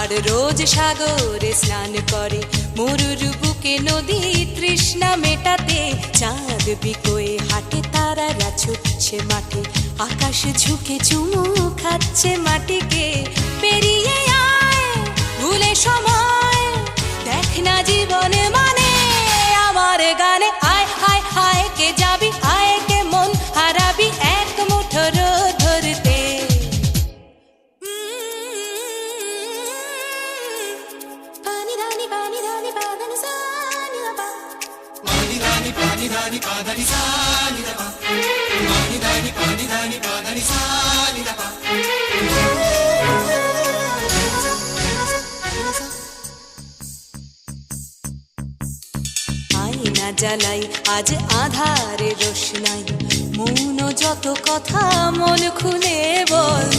আর রোজ সাগরে স্নান করে, মরুর বুকে নদী তৃষ্ণা মেটাতে। চাঁদ বিকোয়ে হাটে, তারারা ছুটছে মাঠে, আকাশ ঝুঁকে চুমু খাচ্ছে মাটিকে। পেরিয়ে আয় ভুলে সময়, দেখ না জীবনে মানে আমার গানে। আয় হায় হায় কে যাবি, আয় কে মন হারাবি এক মুঠো রোদ ধরতে। পানি ধানি পানি ধানি পাদানি সানি দা পা, পানি ধানি পানি ধানি পাদানি সানি দা পা, পানি ধানি পানি ধানি পাদানি সানি দা পা। আয়না জ্বালাই আজ আধারে রোশনাই, মৌন যত কথা মন খুলে বল।